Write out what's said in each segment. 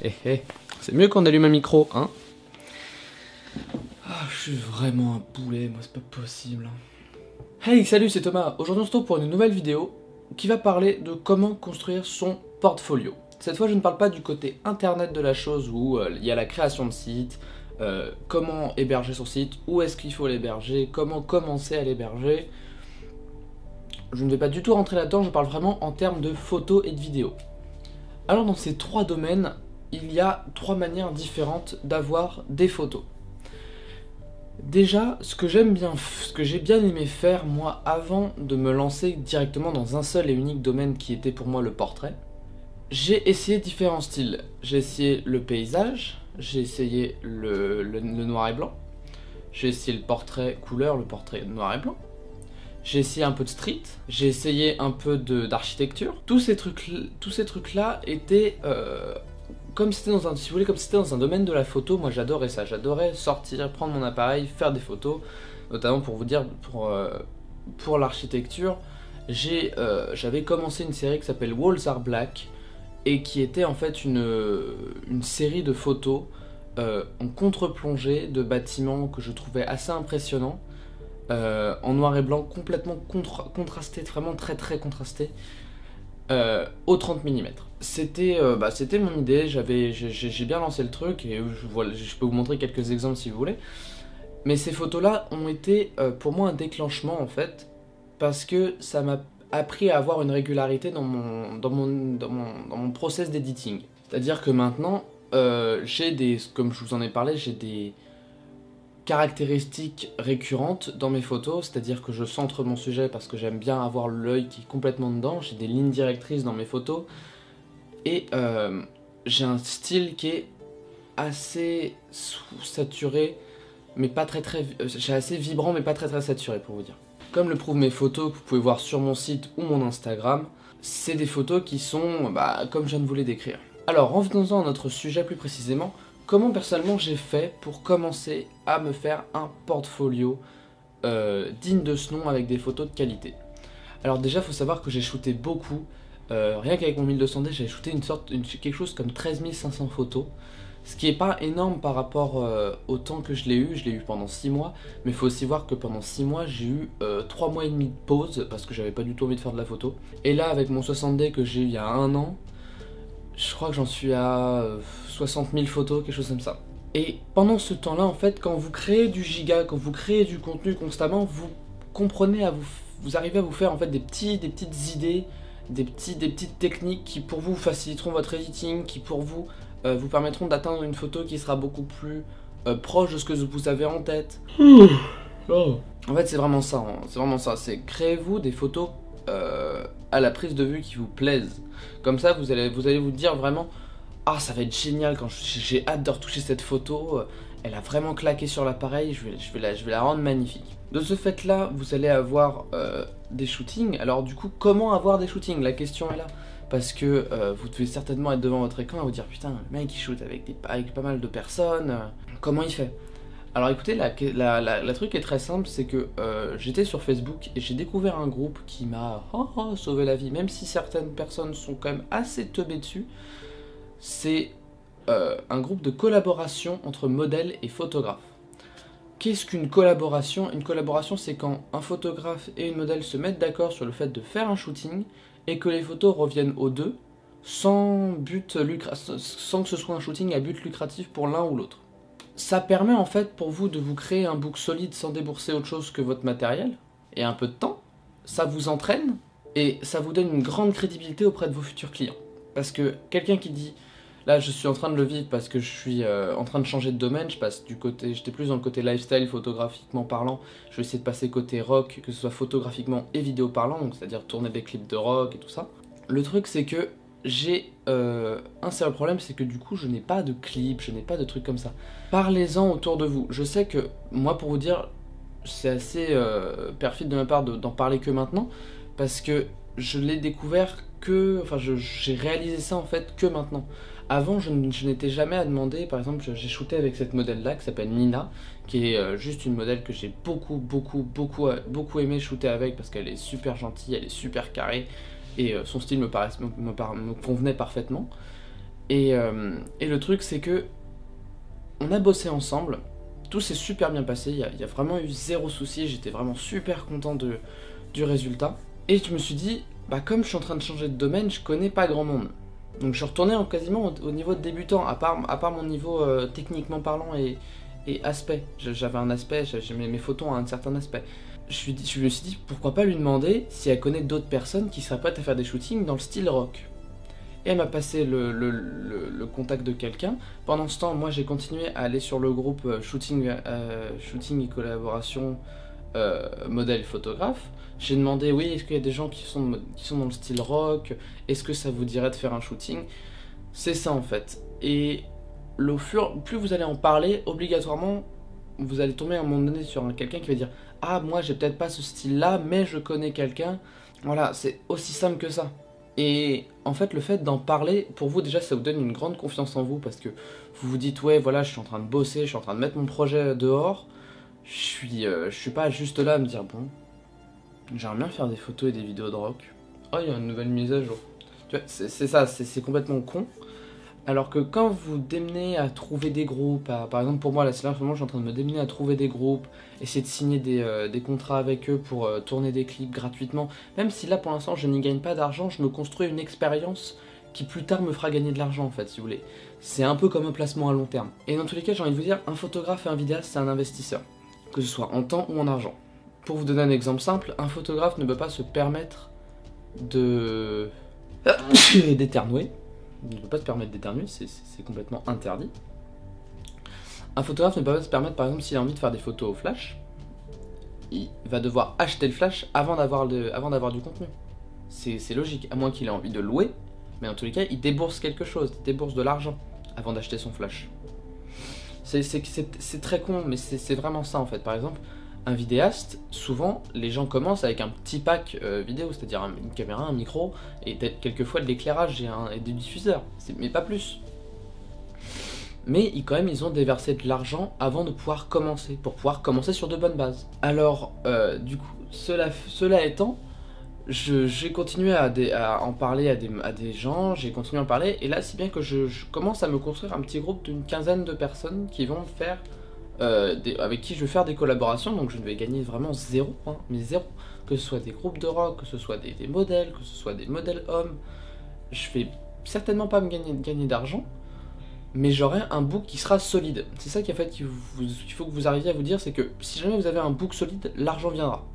C'est mieux qu'on allume un micro, hein. Ah, je suis vraiment un boulet, moi c'est pas possible. Hey, salut, c'est Thomas. Aujourd'hui on se retrouve pour une nouvelle vidéo qui va parler de comment construire son portfolio. Cette fois je ne parle pas du côté internet de la chose où il y a la création de site, comment héberger son site, où est-ce qu'il faut l'héberger, comment commencer à l'héberger. Je ne vais pas du tout rentrer là-dedans, je parle vraiment en termes de photos et de vidéos. Alors dans ces trois domaines, il y a trois manières différentes d'avoir des photos. Déjà, ce que j'ai bien aimé faire moi avant de me lancer directement dans un seul et unique domaine qui était pour moi le portrait, j'ai essayé différents styles. J'ai essayé le paysage, j'ai essayé le noir et blanc, j'ai essayé le portrait couleur, le portrait noir et blanc, j'ai essayé un peu de street, j'ai essayé un peu d'architecture. Tous ces trucs-là étaient comme c'était dans un, si vous voulez, comme c'était dans un domaine de la photo. Moi j'adorais ça, j'adorais sortir, prendre mon appareil, faire des photos, notamment pour vous dire, pour l'architecture, j'avais commencé une série qui s'appelle Walls Are Black, et qui était en fait une série de photos en contre-plongée de bâtiments que je trouvais assez impressionnants, en noir et blanc, complètement contrasté, vraiment très contrasté, au 30 mm. C'était mon idée, j'ai bien lancé le truc, et je peux vous montrer quelques exemples si vous voulez. Mais ces photos-là ont été pour moi un déclenchement en fait, parce que ça m'a appris à avoir une régularité dans mon process d'editing. C'est-à-dire que maintenant, comme je vous en ai parlé, j'ai des caractéristiques récurrentes dans mes photos, c'est-à-dire que je centre mon sujet parce que j'aime bien avoir l'œil qui est complètement dedans, j'ai des lignes directrices dans mes photos, et j'ai un style qui est assez saturé, mais pas très j'ai assez vibrant mais pas très saturé pour vous dire. Comme le prouvent mes photos que vous pouvez voir sur mon site ou mon Instagram, c'est des photos qui sont comme je viens de vous les décrire. Alors revenons-en à notre sujet plus précisément. Comment personnellement j'ai fait pour commencer à me faire un portfolio digne de ce nom avec des photos de qualité. Alors déjà il faut savoir que j'ai shooté beaucoup, rien qu'avec mon 1200D j'avais shooté quelque chose comme 13 500 photos, ce qui est pas énorme par rapport au temps que je l'ai eu pendant 6 mois, mais il faut aussi voir que pendant 6 mois j'ai eu 3 mois et demi de pause parce que j'avais pas du tout envie de faire de la photo. Et là avec mon 60D que j'ai eu il y a un an, je crois que j'en suis à 60 000 photos, quelque chose comme ça. Et pendant ce temps-là, en fait, quand vous créez du giga, quand vous créez du contenu constamment, vous comprenez, vous arrivez à vous faire en fait des petites idées, des petites techniques qui pour vous faciliteront votre editing, qui pour vous vous permettront d'atteindre une photo qui sera beaucoup plus proche de ce que vous avez en tête. En fait, c'est vraiment ça, c'est créez-vous des photos à la prise de vue qui vous plaisent. Comme ça, vous allez vous dire vraiment, ah, ça va être génial quand j'ai hâte de retoucher cette photo. Elle a vraiment claqué sur l'appareil, je vais la rendre magnifique. De ce fait-là, vous allez avoir des shootings. Alors du coup, comment avoir des shootings? La question est là. Parce que vous devez certainement être devant votre écran et vous dire, putain, le mec il shoot avec pas mal de personnes, comment il fait? Alors écoutez, la truc est très simple, c'est que j'étais sur Facebook et j'ai découvert un groupe qui m'a sauvé la vie, même si certaines personnes sont quand même assez teubées dessus. C'est un groupe de collaboration entre modèles et photographes. Qu'est-ce qu'une collaboration? Une collaboration, c'est quand un photographe et une modèle se mettent d'accord sur le fait de faire un shooting et que les photos reviennent aux deux sans que ce soit un shooting à but lucratif pour l'un ou l'autre. Ça permet en fait pour vous de vous créer un book solide sans débourser autre chose que votre matériel et un peu de temps. Ça vous entraîne et ça vous donne une grande crédibilité auprès de vos futurs clients. Parce que quelqu'un qui dit, là je suis en train de le vivre parce que je suis en train de changer de domaine, j'étais plus dans le côté lifestyle photographiquement parlant, je vais essayer de passer côté rock, que ce soit photographiquement et vidéo parlant, donc c'est-à-dire tourner des clips de rock et tout ça. Le truc c'est que j'ai un seul problème, c'est que du coup je n'ai pas de clips, je n'ai pas de trucs comme ça. Parlez-en autour de vous. Je sais que moi, pour vous dire, c'est assez perfide de ma part d'en parler que maintenant, parce que je l'ai découvert j'ai réalisé ça en fait que maintenant. Avant je n'étais jamais à demander. Par exemple j'ai shooté avec cette modèle là qui s'appelle Nina, qui est juste une modèle que j'ai beaucoup aimé shooter avec parce qu'elle est super gentille, elle est super carrée et son style me convenait parfaitement. Et le truc c'est que on a bossé ensemble, tout s'est super bien passé, il y a vraiment eu zéro souci, j'étais vraiment super content du résultat. Et je me suis dit, bah comme je suis en train de changer de domaine, je connais pas grand monde. Donc je suis retourné quasiment au niveau de débutant, à part mon niveau techniquement parlant et aspect. J'avais un aspect, mes photos ont un certain aspect. Je me suis dit, pourquoi pas lui demander si elle connaît d'autres personnes qui seraient prêtes à faire des shootings dans le style rock. Et elle m'a passé le contact de quelqu'un. Pendant ce temps, moi j'ai continué à aller sur le groupe shooting et collaboration modèle photographe. J'ai demandé, oui, est-ce qu'il y a des gens qui sont dans le style rock, est-ce que ça vous dirait de faire un shooting? C'est ça en fait. Et plus vous allez en parler, obligatoirement, vous allez tomber à un moment donné sur quelqu'un qui va dire, ah, moi j'ai peut-être pas ce style-là, mais je connais quelqu'un. Voilà, c'est aussi simple que ça. Et en fait, le fait d'en parler, pour vous déjà, ça vous donne une grande confiance en vous, parce que vous vous dites, ouais, voilà, je suis en train de bosser, je suis en train de mettre mon projet dehors, je suis pas juste là à me dire, bon, j'aimerais bien faire des photos et des vidéos de rock. Oh, il y a une nouvelle mise à jour. Tu vois, c'est ça, c'est complètement con. Alors que quand vous démenez à trouver des groupes, par exemple pour moi là c'est là vraiment je suis en train de me démener à trouver des groupes, essayer de signer des contrats avec eux pour tourner des clips gratuitement, même si là pour l'instant je n'y gagne pas d'argent, je me construis une expérience qui plus tard me fera gagner de l'argent en fait si vous voulez. C'est un peu comme un placement à long terme. Et dans tous les cas j'ai envie de vous dire, un photographe et un vidéaste c'est un investisseur, que ce soit en temps ou en argent. Pour vous donner un exemple simple, un photographe ne peut pas se permettre d'éternuer. Il ne peut pas se permettre d'éternuer, c'est complètement interdit. Un photographe ne peut pas se permettre, par exemple, s'il a envie de faire des photos au flash, il va devoir acheter le flash avant d'avoir du contenu. C'est logique, à moins qu'il ait envie de louer, mais en tous les cas, il débourse quelque chose, il débourse de l'argent avant d'acheter son flash. C'est très con, mais c'est vraiment ça en fait. Par exemple, un vidéaste, souvent, les gens commencent avec un petit pack vidéo, c'est-à-dire une caméra, un micro, et peut-être quelquefois de l'éclairage et des diffuseurs, mais pas plus. Mais quand même, ils ont déversé de l'argent avant de pouvoir commencer, pour pouvoir commencer sur de bonnes bases. Alors, du coup, cela étant, j'ai continué à en parler à des gens, j'ai continué à en parler, et là, si bien que je commence à me construire un petit groupe d'une quinzaine de personnes qui vont faire... avec qui je vais faire des collaborations, donc je ne vais gagner vraiment zéro, hein, mais zéro. Que ce soit des groupes de rock, que ce soit des modèles, que ce soit des modèles hommes, je vais certainement pas me gagner d'argent, mais j'aurai un book qui sera solide. C'est ça qu'il faut que vous arriviez à vous dire, c'est que si jamais vous avez un book solide, l'argent viendra.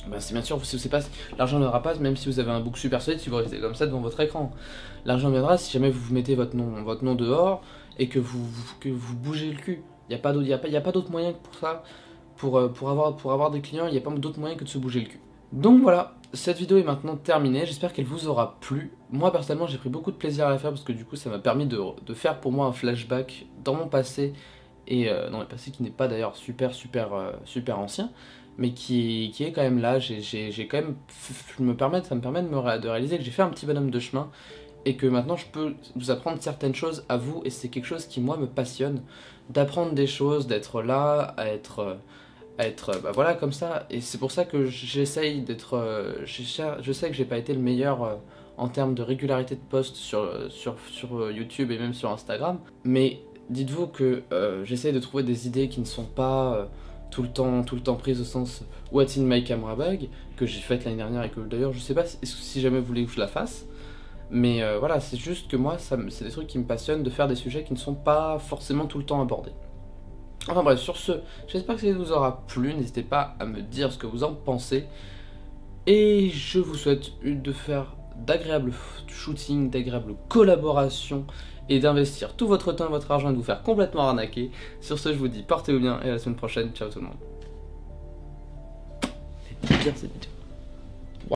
Ben c'est bien sûr, l'argent ne viendra pas, même si vous avez un book super solide, si vous restez comme ça devant votre écran. L'argent viendra si jamais vous mettez votre nom dehors et que vous bougez le cul. Il n'y a pas d'autre moyen que pour ça, pour avoir des clients, il n'y a pas d'autre moyen que de se bouger le cul. Donc voilà, cette vidéo est maintenant terminée, j'espère qu'elle vous aura plu. Moi personnellement j'ai pris beaucoup de plaisir à la faire parce que du coup ça m'a permis de faire pour moi un flashback dans mon passé, et dans le passé qui n'est pas d'ailleurs super ancien, mais qui est quand même là. J'ai quand même, ça me permet de réaliser que j'ai fait un petit bonhomme de chemin, et que maintenant je peux vous apprendre certaines choses à vous, et c'est quelque chose qui moi me passionne, d'apprendre des choses, d'être là, à être bah voilà comme ça. Et c'est pour ça que j'essaye d'être, je sais que j'ai pas été le meilleur en termes de régularité de post sur YouTube et même sur Instagram, mais dites-vous que j'essaye de trouver des idées qui ne sont pas tout le temps prises au sens what's in my camera bag, que j'ai faite l'année dernière, et que d'ailleurs je sais pas si jamais vous voulez que je la fasse. Mais voilà, c'est juste que moi, c'est des trucs qui me passionnent, de faire des sujets qui ne sont pas forcément tout le temps abordés. Enfin bref, sur ce, j'espère que ça vous aura plu, n'hésitez pas à me dire ce que vous en pensez. Et je vous souhaite de faire d'agréables shootings, d'agréables collaborations, et d'investir tout votre temps et votre argent et de vous faire complètement arnaquer. Sur ce, je vous dis portez-vous bien, et à la semaine prochaine, ciao tout le monde. C'est bien cette vidéo.